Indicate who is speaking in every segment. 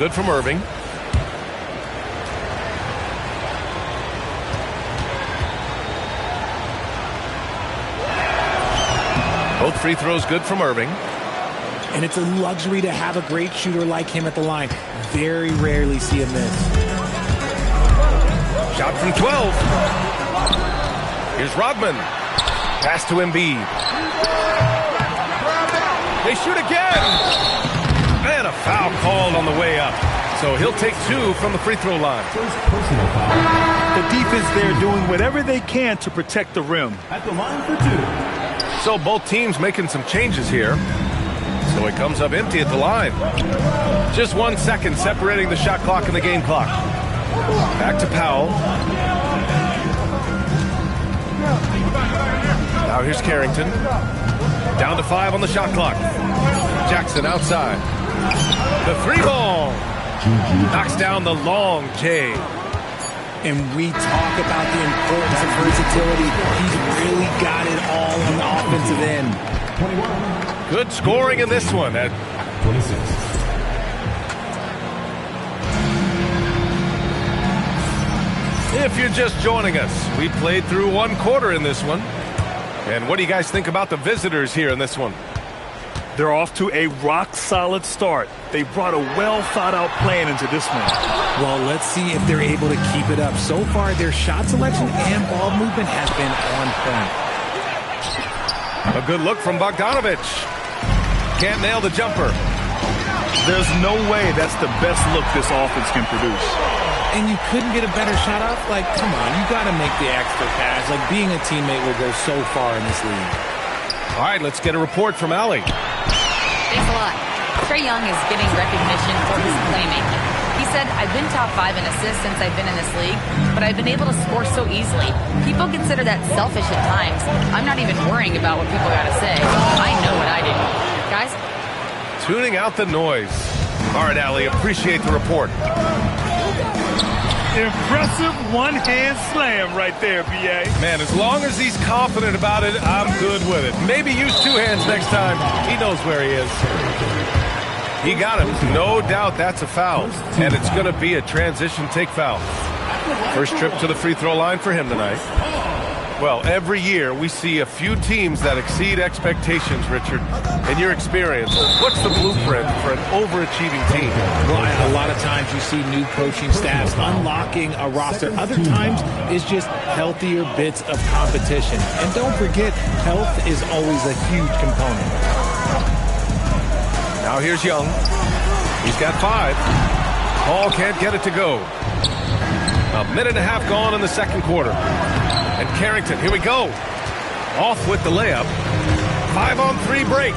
Speaker 1: Good from Irving. Both free throws good from Irving.
Speaker 2: And it's a luxury to have a great shooter like him at the line. Very rarely see him miss.
Speaker 1: Shot from 12. Here's Rodman. Pass to Embiid. They shoot again. And a foul called on the way up. So he'll take 2 from the free throw line.
Speaker 3: The defense there doing whatever they can to protect the rim.
Speaker 4: At the line for 2.
Speaker 1: So both teams making some changes here. So it comes up empty at the line. Just 1 second separating the shot clock and the game clock. Back to Powell. Now here's Carrington. Down to 5 on the shot clock. Jackson outside. The 3-ball. Knocks down the long J.
Speaker 2: And we talk about the importance of versatility. He's really got it all on the offensive end.
Speaker 4: 21.
Speaker 1: Good scoring in this one at
Speaker 4: 26.
Speaker 1: If you're just joining us, we played through 1 quarter in this one. And what do you guys think about the visitors here in this one?
Speaker 3: They're off to a rock-solid start. They brought a well-thought-out plan into this one.
Speaker 2: Well, let's see if they're able to keep it up. So far, their shot selection and ball movement has been on point.
Speaker 1: A good look from Bogdanovich. Can't nail the jumper.
Speaker 3: There's no way that's the best look this offense can produce.
Speaker 2: And you couldn't get a better shot off? Like, come on, you got to make the extra pass. Like, being a teammate will go so far in this league.
Speaker 1: All right, let's get a report from Allie.
Speaker 5: Thanks a lot. Trae Young is getting recognition for his playmaking. He said, I've been top 5 in assists since I've been in this league, but I've been able to score so easily. People consider that selfish at times. I'm not even worrying about what people got to say. I know what I do. Guys?
Speaker 1: Tuning out the noise. All right, Allie, appreciate the report.
Speaker 3: Impressive one-hand slam right there, B.A.
Speaker 1: Man, as long as he's confident about it, I'm good with it. Maybe use 2 hands next time. He knows where he is. He got him. No doubt that's a foul. And it's going to be a transition take foul. First trip to the free throw line for him tonight. Well, every year we see a few teams that exceed expectations, Richard. In your experience, what's the blueprint for an overachieving team?
Speaker 2: Well, a lot of times you see new coaching staffs unlocking a roster. Other times it's just healthier bits of competition. And don't forget, health is always a huge component.
Speaker 1: Now here's Young. He's got 5. Paul can't get it to go. A minute and a half gone in the second quarter. And Carrington, here we go. Off with the layup. 5-on-3 break.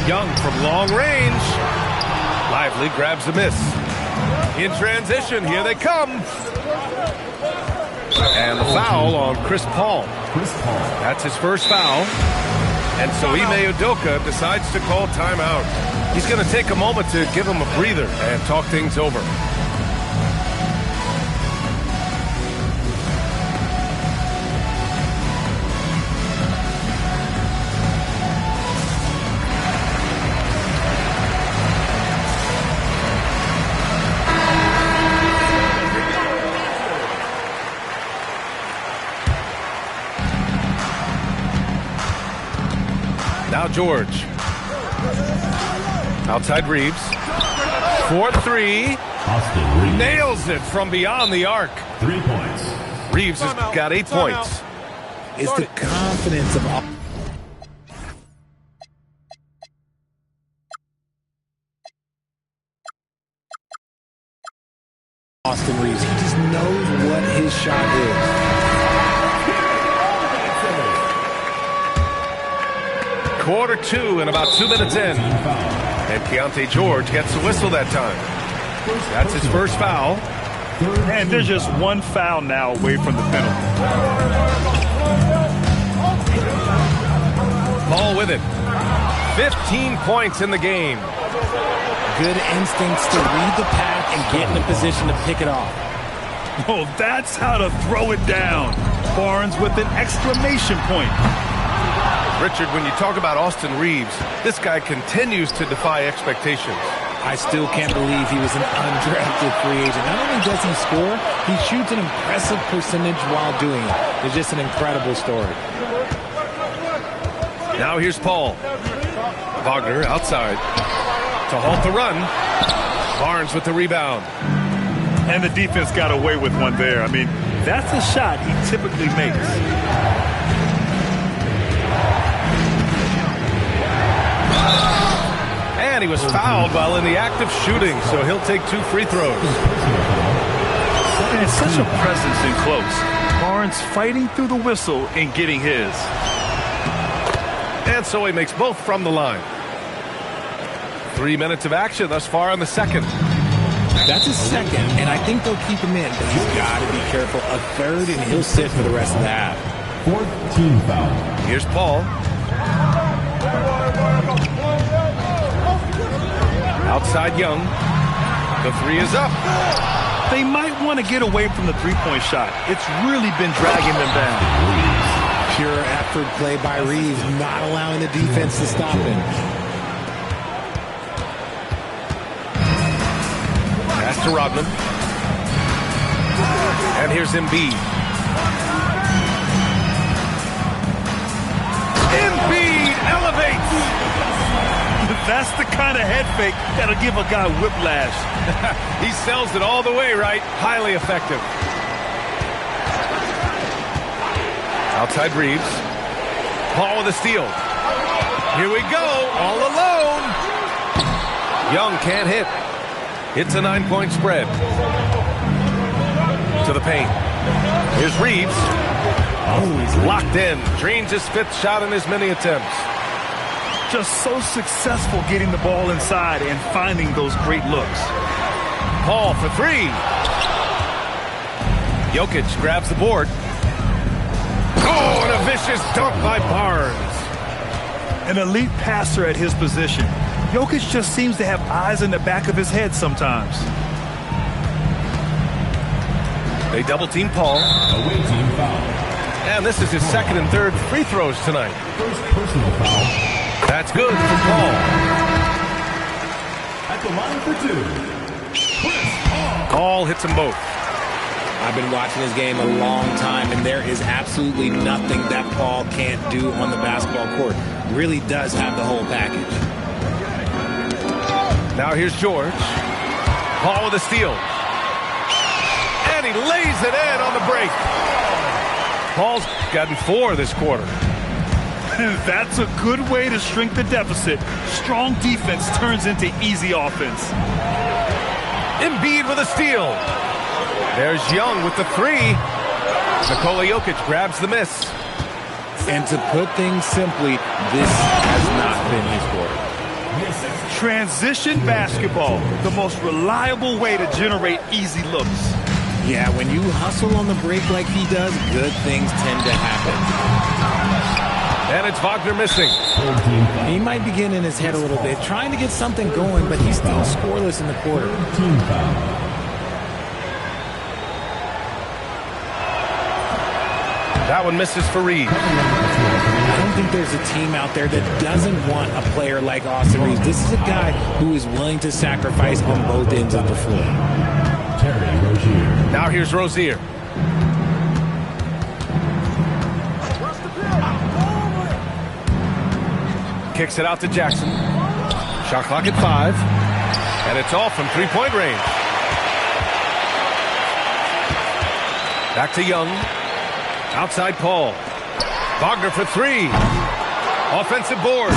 Speaker 1: Young from long range. Lively grabs the miss. In transition, here they come. And the foul on Chris Paul. That's his first foul. And so Ime Udoka decides to call timeout. He's going to take a moment to give him a breather and talk things over. Now George. Outside Reeves. 4-3. Nails it from beyond the arc.
Speaker 4: 3 points.
Speaker 1: Reeves has got 8 points.
Speaker 2: It's the confidence of Austin Reeves. He just knows what his shot is.
Speaker 1: Quarter 2 and about 2 minutes in. And Keontae George gets the whistle that time. That's his first foul.
Speaker 3: And there's just 1 foul now away from the penalty.
Speaker 1: Paul with it. 15 points in the game.
Speaker 2: Good instincts to read the path and get in a position to pick it off.
Speaker 3: Oh, that's how to throw it down. Barnes with an exclamation point.
Speaker 1: Richard, when you talk about Austin Reeves, this guy continues to defy expectations.
Speaker 2: I still can't believe he was an undrafted free agent. Not only does he score, he shoots an impressive percentage while doing it. It's just an incredible story.
Speaker 1: Now here's Paul. Wagner outside to halt the run. Barnes with the rebound.
Speaker 3: And the defense got away with one there. I mean, that's a shot he typically makes.
Speaker 1: And he was fouled while in the act of shooting, so he'll take 2 free throws.
Speaker 3: And such a presence in close. Barnes fighting through the whistle and getting his.
Speaker 1: And so he makes both from the line. 3 minutes of action thus far in the second.
Speaker 2: That's his second, and I think they'll keep him in, but he's got to be careful. A third, and he'll sit for the rest of the half.
Speaker 4: 4th team foul.
Speaker 1: Here's Paul. Outside Young. The 3 is up.
Speaker 3: They might want to get away from the three-point shot. It's really been dragging them down.
Speaker 2: Pure effort play by Reeves, not allowing the defense to stop him.
Speaker 1: Pass to Rodman. And here's Embiid. Embiid elevates.
Speaker 3: That's the kind of head fake that'll give a guy whiplash.
Speaker 1: He sells it all the way, right? Highly effective. Outside Reeves. Paul with a steal. Here we go, all alone. Young can't hit. It's a 9-point spread. To the paint. Here's Reeves. Oh, he's locked in. Drains his 5th shot in his many attempts.
Speaker 3: Just so successful getting the ball inside and finding those great looks.
Speaker 1: Paul for 3. Jokic grabs the board. Oh, and a vicious dunk by Barnes.
Speaker 3: An elite passer at his position. Jokic just seems to have eyes in the back of his head sometimes.
Speaker 1: They double team Paul.
Speaker 4: Away team foul.
Speaker 1: And this is his 2nd and 3rd free throws tonight.
Speaker 4: 1st personal foul.
Speaker 1: That's good for Paul.
Speaker 4: At the line for 2. Chris
Speaker 1: Paul hits them both.
Speaker 2: I've been watching this game a long time, and there is absolutely nothing that Paul can't do on the basketball court. Really does have the whole package.
Speaker 1: Now here's George. Paul with a steal. And he lays it in on the break. Paul's gotten 4 this quarter.
Speaker 3: That's a good way to shrink the deficit. Strong defense turns into easy offense.
Speaker 1: Embiid with a steal. There's Young with the 3. Nikola Jokic grabs the miss.
Speaker 2: And to put things simply, this has not been his quarter.
Speaker 3: Transition basketball, the most reliable way to generate easy looks.
Speaker 2: Yeah, when you hustle on the break like he does, good things tend to happen.
Speaker 1: And it's Wagner missing.
Speaker 2: He might be getting in his head a little bit, trying to get something going, but he's still scoreless in the quarter.
Speaker 4: team foul.
Speaker 1: That one misses for Reeves.
Speaker 2: I don't think there's a team out there that doesn't want a player like Austin Reeves. This is a guy who is willing to sacrifice on both ends of the floor.
Speaker 1: Now here's Rozier. Kicks it out to Jackson. Shot clock at 5. And it's off from 3-point range. Back to Young. Outside Paul. Wagner for 3. Offensive board.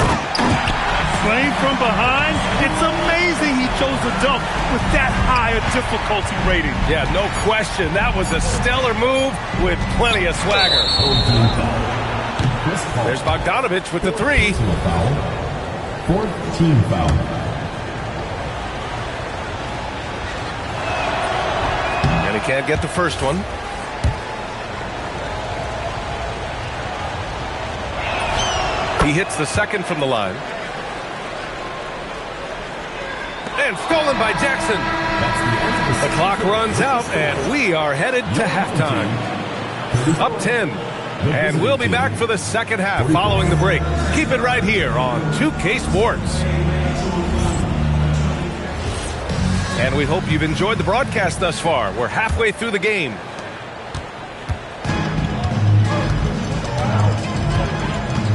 Speaker 3: Playing from behind, it's amazing he chose a dunk with that high a difficulty rating.
Speaker 1: Yeah, no question. That was a stellar move with plenty of swagger. There's Bogdanovich with the 3.
Speaker 4: 4th team foul.
Speaker 1: And he can't get the first one. He hits the second from the line. And stolen by Jackson. The clock runs out, and we are headed to halftime. Up 10. And we'll be back for the second half following the break. Keep it right here on 2K Sports. And we hope you've enjoyed the broadcast thus far. We're halfway through the game.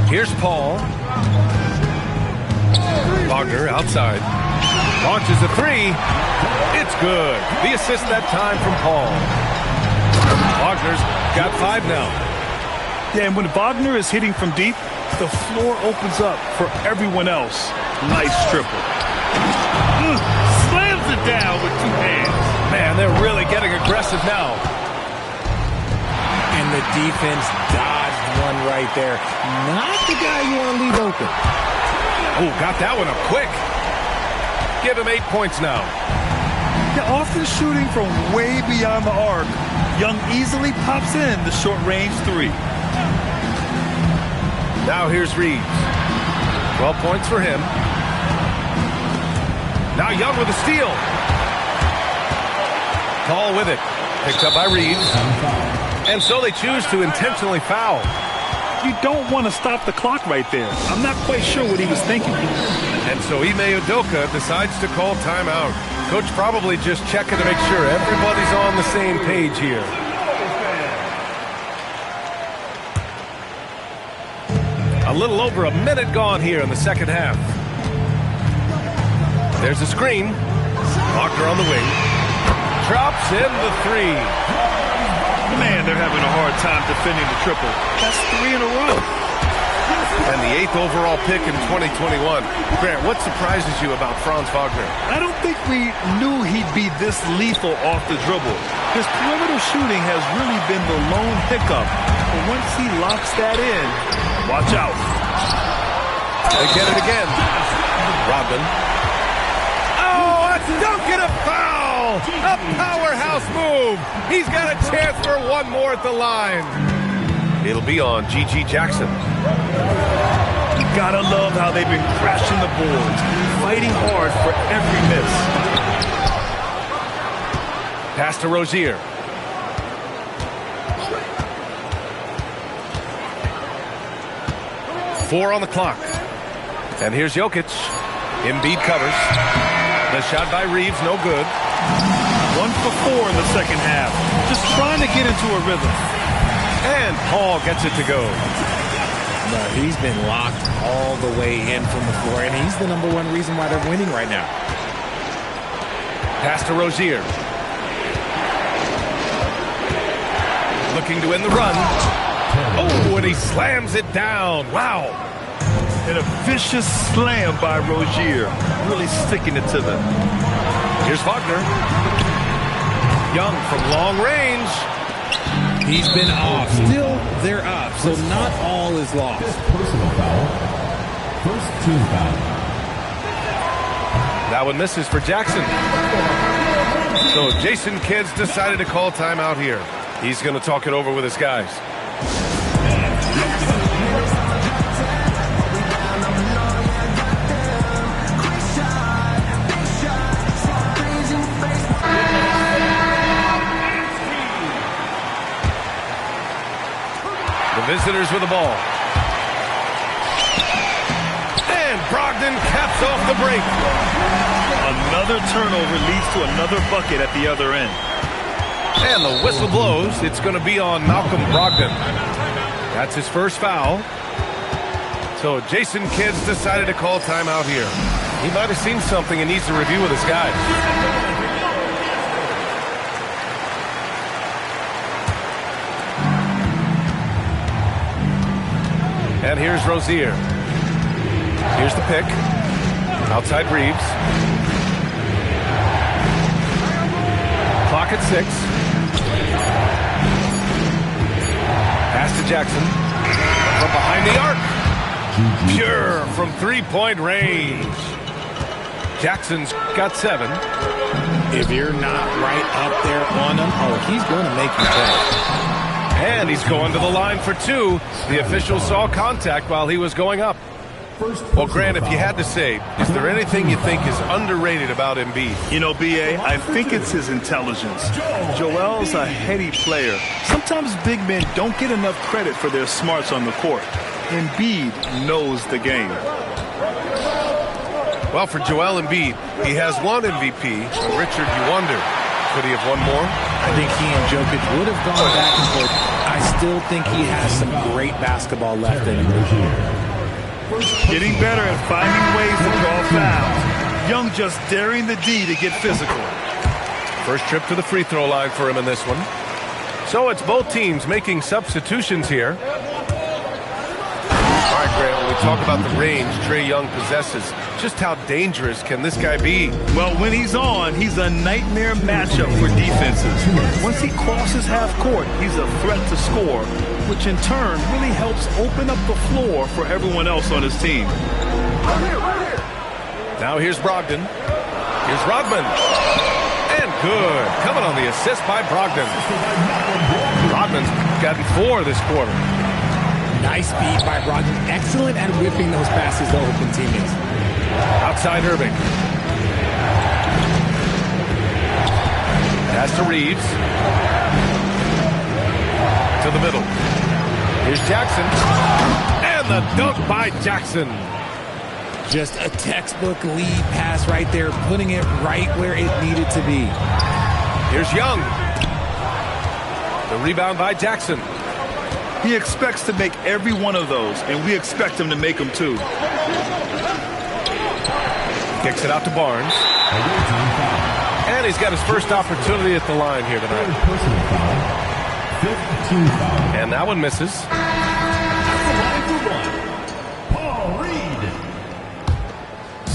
Speaker 1: Here's Paul. Wagner outside. Launches a three. It's good. The assist that time from Paul. Wagner's got 5 now.
Speaker 3: Yeah, and when Wagner is hitting from deep, the floor opens up for everyone else. Nice triple. Slams it down with 2 hands.
Speaker 1: Man, they're really getting aggressive now.
Speaker 2: And the defense dodged one right there. Not the guy you want to leave open.
Speaker 1: Oh, got that one up quick. Give him 8 points now.
Speaker 3: Yeah, often shooting from way beyond the arc, Young easily pops in the short-range 3.
Speaker 1: Now here's Reeves. 12 points for him. Now Young with a steal. Paul with it. Picked up by Reeves. And so they choose to intentionally foul.
Speaker 3: You don't want to stop the clock right there. I'm not quite sure what he was thinking.
Speaker 1: And so Ime Udoka decides to call timeout. Coach probably just checking to make sure everybody's on the same page here. A little over a minute gone here in the second half. There's a screen. Wagner on the wing. Drops in the 3.
Speaker 3: Man, they're having a hard time defending the triple. That's 3 in a row.
Speaker 1: And the 8th overall pick in 2021. Grant, what surprises you about Franz Wagner?
Speaker 3: I don't think we knew he'd be this lethal off the dribble. His perimeter shooting has really been the lone hiccup. But once he locks that in, watch out.
Speaker 1: They get it again. Rodman. Oh, a dunk and a foul! A powerhouse move. He's got a chance for one more at the line. It'll be on G.G. Jackson.
Speaker 3: You gotta love how they've been crashing the boards, fighting hard for every miss.
Speaker 1: Pass to Rozier. Four on the clock. And here's Jokic. Embiid covers. The shot by Reeves, no good.
Speaker 3: 1 for 4 in the second half. Just trying to get into a rhythm.
Speaker 1: And Paul gets it to go.
Speaker 2: No, he's been locked all the way in from the floor, and he's the #1 reason why they're winning right now.
Speaker 1: Pass to Rozier. Looking to win the run. Oh, and he slams it down. Wow.
Speaker 3: And a vicious slam by Rozier. Really sticking it to them.
Speaker 1: Here's Wagner. Young from long range.
Speaker 2: He's been off. Still, they're up, so not all is lost.
Speaker 4: Personal foul. First team foul.
Speaker 1: That one misses for Jackson. So Jason Kidd's decided to call timeout here. He's going to talk it over with his guys. Visitors with the ball. And Brogdon caps off the break.
Speaker 3: Another turnover leads to another bucket at the other end.
Speaker 1: And the whistle blows. It's going to be on Malcolm Brogdon. That's his first foul. So Jason Kidd's decided to call timeout here. He might have seen something and needs to review with his guys. And here's Rozier. Here's the pick. Outside Reeves. Clock at 6. Pass to Jackson. From behind the arc. Pure from three-point range. Jackson's got 7.
Speaker 2: If you're not right up there on him, oh, he's going to make you pay.
Speaker 1: And he's going to the line for 2. The official saw contact while he was going up. Well, Grant, if you had to say, is there anything you think is underrated about Embiid?
Speaker 3: You know, B.A., I think it's his intelligence. Joel's a heady player. Sometimes big men don't get enough credit for their smarts on the court. Embiid knows the game.
Speaker 1: Well, for Joel Embiid, he has one MVP. Richard, you wonder, could he have won more?
Speaker 2: I think he and Jokic would have gone back and forth. I still think he has some great basketball left in him.
Speaker 3: Getting better at finding ways to draw fouls. Young just daring the D to get physical.
Speaker 1: First trip to the free throw line for him in this one. So it's both teams making substitutions here. All right, Grant, when we talk about the range Trae Young possesses, just how dangerous can this guy be?
Speaker 3: Well, when he's on, he's a nightmare matchup for defenses. Once he crosses half court, he's a threat to score, which in turn really helps open up the floor for everyone else on his team.
Speaker 1: Now here's Brogdon. Here's Rodman. And good. Coming on the assist by Brogdon. Rodman's gotten 4 this quarter.
Speaker 2: Nice feed by Brogdon. Excellent at whipping those passes to open teammates.
Speaker 1: Outside Irving. Pass to Reeves. To the middle. Here's Jackson. And the dunk by Jackson.
Speaker 2: Just a textbook lead pass right there, putting it right where it needed to be.
Speaker 1: Here's Young. The rebound by Jackson.
Speaker 3: He expects to make every one of those, and we expect him to make them too.
Speaker 1: Kicks it out to Barnes. And he's got his first opportunity at the line here tonight. And that one misses.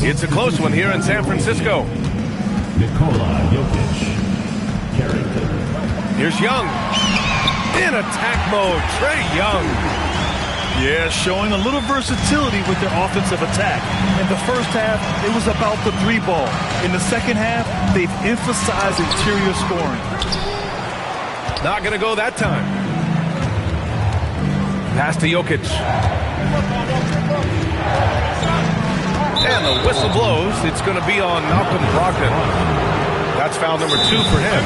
Speaker 1: It's a close one here in San Francisco. Here's Young. In attack mode, Trae Young.
Speaker 3: Yeah, showing a little versatility with their offensive attack. In the first half, it was about the 3-ball. In the second half, they've emphasized interior scoring.
Speaker 1: Not going to go that time. Pass to Jokic. And the whistle blows. It's going to be on Malcolm Brogdon. That's foul number 2 for him.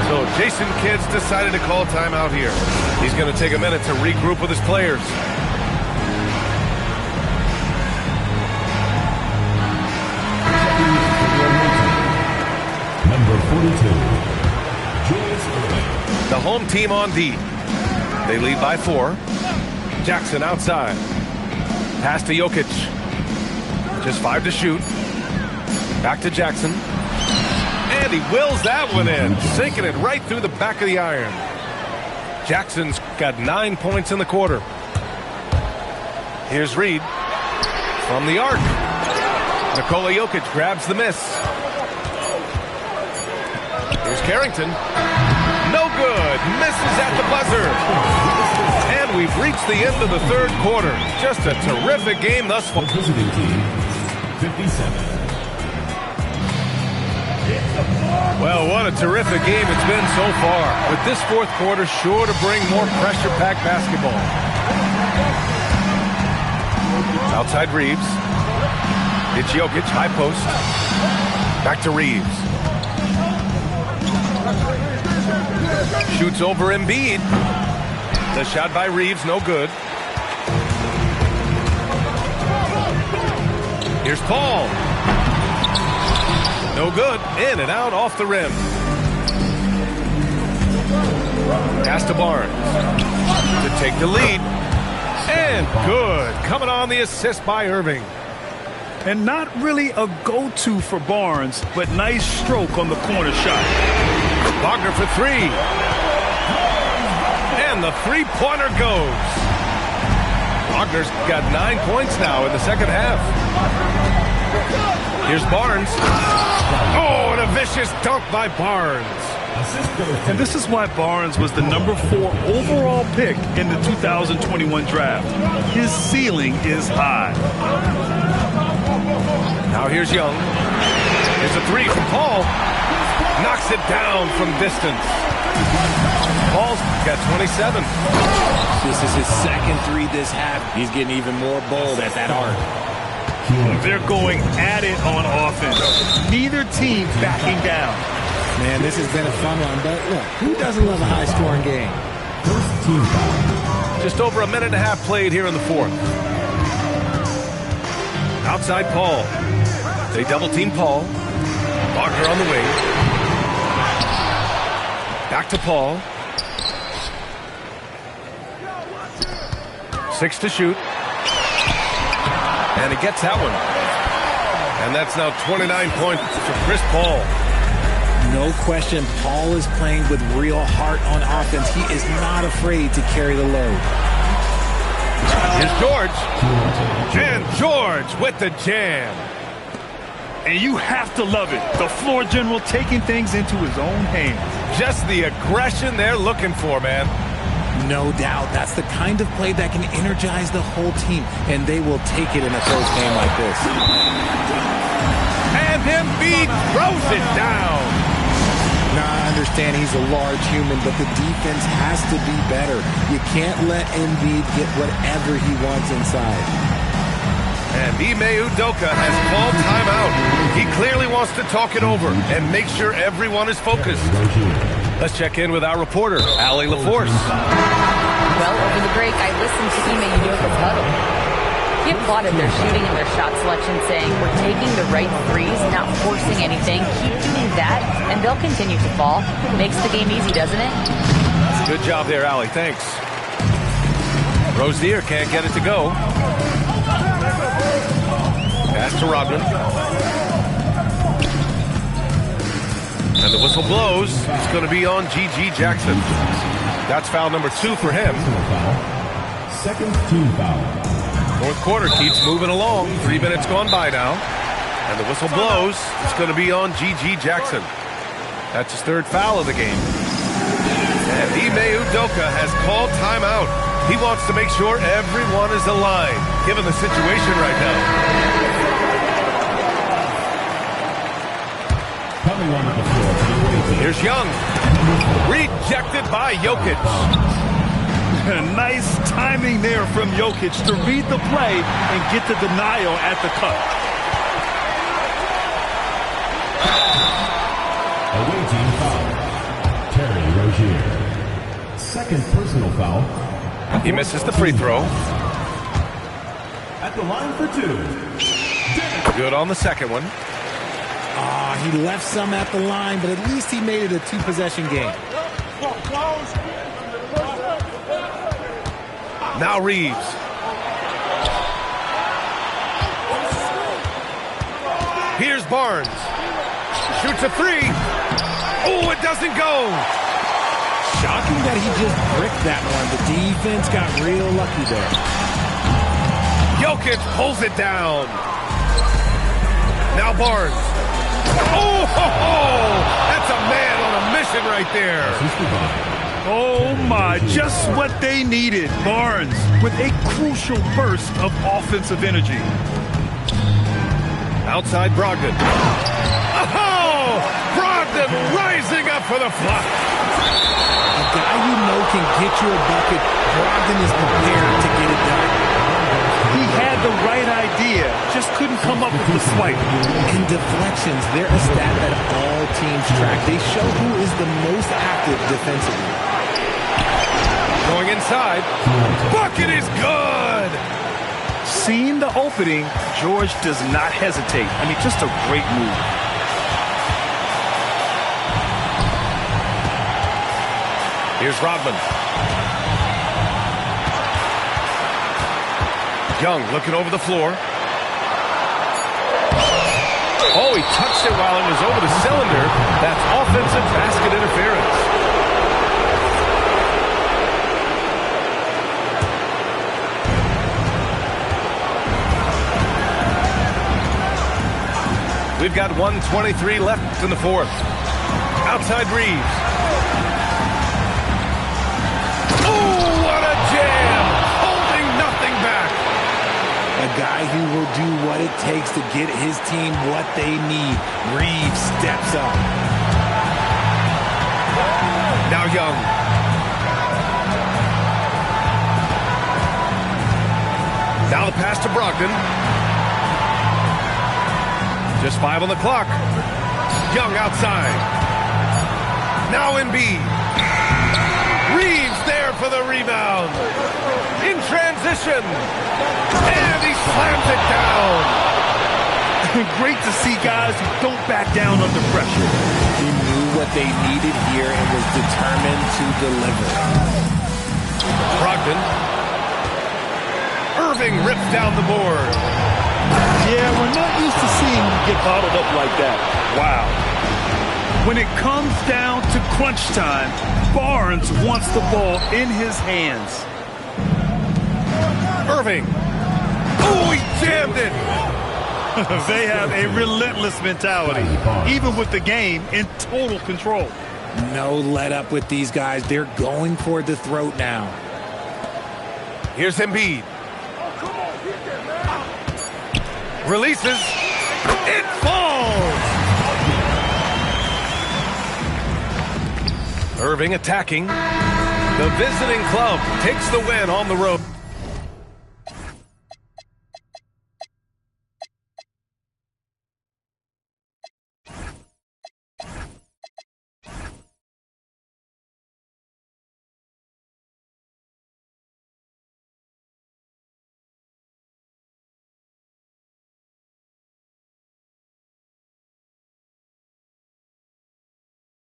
Speaker 1: So Jason Kidd's decided to call timeout here. He's going to take a minute to regroup with his players.
Speaker 4: Number 42.
Speaker 1: The home team on D. They lead by 4. Jackson outside. Pass to Jokic. Just 5 to shoot. Back to Jackson. And he wills that one in, sinking it right through the back of the iron. Jackson's got 9 points in the quarter. Here's Reed from the arc. Nikola Jokic grabs the miss. Here's Carrington. No good. Misses at the buzzer. And we've reached the end of the third quarter. Just a terrific game thus far.
Speaker 4: Visiting team, 57.
Speaker 1: Well, what a terrific game it's been so far. With this fourth quarter sure to bring more pressure-packed basketball. Outside Reeves. It's Jokic, high post. Back to Reeves. Shoots over Embiid. The shot by Reeves, no good. Here's Paul. No good. In and out off the rim. Pass to Barnes to take the lead. And good. Coming on the assist by Irving.
Speaker 3: And not really a go-to for Barnes, but nice stroke on the corner shot.
Speaker 1: Wagner for 3. And the three-pointer goes. Wagner's got 9 points now in the second half. Here's Barnes. Oh, and a vicious dunk by Barnes.
Speaker 3: And this is why Barnes was the number 4 overall pick in the 2021 draft. His ceiling is high.
Speaker 1: Now here's Young. Here's a 3 from Paul. Knocks it down from distance. Paul's got 27.
Speaker 2: This is his second 3 this half. He's getting even more bold at that arc.
Speaker 3: They're going at it on offense. Neither team backing down.
Speaker 2: Man, this has been a fun one, but look, who doesn't love a high-scoring game?
Speaker 4: First team foul.
Speaker 1: Just over a minute and a half played here in the fourth. Outside Paul. They double team Paul. Wagner on the wing. Back to Paul. 6 to shoot. And he gets that one. And that's now 29 points for Chris Paul.
Speaker 2: No question, Paul is playing with real heart on offense. He is not afraid to carry the load.
Speaker 1: Here's George. And George with the jam.
Speaker 3: And you have to love it. The floor general taking things into his own hands.
Speaker 1: Just the aggression they're looking for, man.
Speaker 2: No doubt. That's the kind of play that can energize the whole team, and they will take it in a close game like this.
Speaker 1: And Embiid throws it down.
Speaker 2: Now, I understand he's a large human, but the defense has to be better. You can't let Embiid get whatever he wants inside.
Speaker 1: And Ime Udoka has called timeout. He clearly wants to talk it over and make sure everyone is focused. Let's check in with our reporter, Allie LaForce.
Speaker 5: Well, over the break, I listened to Ime Udoka's huddle. He applauded their shooting and their shot selection, saying, we're taking the right threes, not forcing anything. Keep doing that, and they'll continue to fall. Makes the game easy, doesn't it?
Speaker 1: Good job there, Allie. Thanks. Rozier can't get it to go. Pass to Rodman. And the whistle blows. It's going to be on G.G. Jackson. That's foul number 2 for him.
Speaker 4: Second team foul.
Speaker 1: Fourth quarter keeps moving along. 3 minutes gone by now. And the whistle blows. It's going to be on G.G. Jackson. That's his 3rd foul of the game. And Ime Udoka has called timeout. He wants to make sure everyone is aligned, given the situation right now.
Speaker 4: Coming onto the floor to the wing.
Speaker 1: Here's Young. Rejected by Jokic.
Speaker 3: Nice timing there from Jokic to read the play and get the denial at the cut.
Speaker 4: Away team foul. Terry Rozier. Second personal foul.
Speaker 1: He misses the free throw.
Speaker 4: At the line for 2.
Speaker 1: Good on the second one.
Speaker 2: He left some at the line, but at least he made it a 2-possession game.
Speaker 1: Now Reeves. Here's Barnes. Shoots a 3. Oh, it doesn't go.
Speaker 2: Shocking that he just bricked that one. The defense got real lucky there.
Speaker 1: Jokic pulls it down. Now Barnes. Oh, ho, ho. That's a man on a mission right there.
Speaker 3: Oh my, just what they needed. Barnes with a crucial burst of offensive energy.
Speaker 1: Outside Brogdon. Oh, Brogdon rising up for the block.
Speaker 2: A guy you know can get you a bucket. Brogdon is prepared to get it done.
Speaker 3: He had the right idea, just couldn't come up with the swipe.
Speaker 2: In deflections, they're a stat that all teams track. They show who is the most active defensively.
Speaker 1: Going inside. Bucket is good.
Speaker 3: Seeing the opening, George does not hesitate. I mean, just a great move.
Speaker 1: Here's Rodman. Young looking over the floor. Oh, he touched it while it was over the cylinder. That's offensive basket interference. We've got 1:23 left in the 4th. Outside Reeves. Oh, what a jam! Holding nothing back.
Speaker 2: A guy who will do what it takes to get his team what they need. Reeves steps up.
Speaker 1: Now Young. Now the pass to Brogdon. Just 5 on the clock. Young outside. Now Embiid. Reeves there for the rebound. In transition. And he slams it down.
Speaker 3: Great to see guys who don't back down under pressure.
Speaker 2: He knew what they needed here and was determined to deliver.
Speaker 1: Brogdon. Irving rips down the board.
Speaker 3: Yeah, we're not used to seeing him get bottled up like that. Wow. When it comes down to crunch time, Barnes wants the ball in his hands.
Speaker 1: Irving. Oh, he jammed it.
Speaker 3: They have a relentless mentality, even with the game in total control.
Speaker 2: No let up with these guys. They're going for the throat now.
Speaker 1: Here's Embiid. Releases. It falls. Irving attacking. The visiting club takes the win on the road.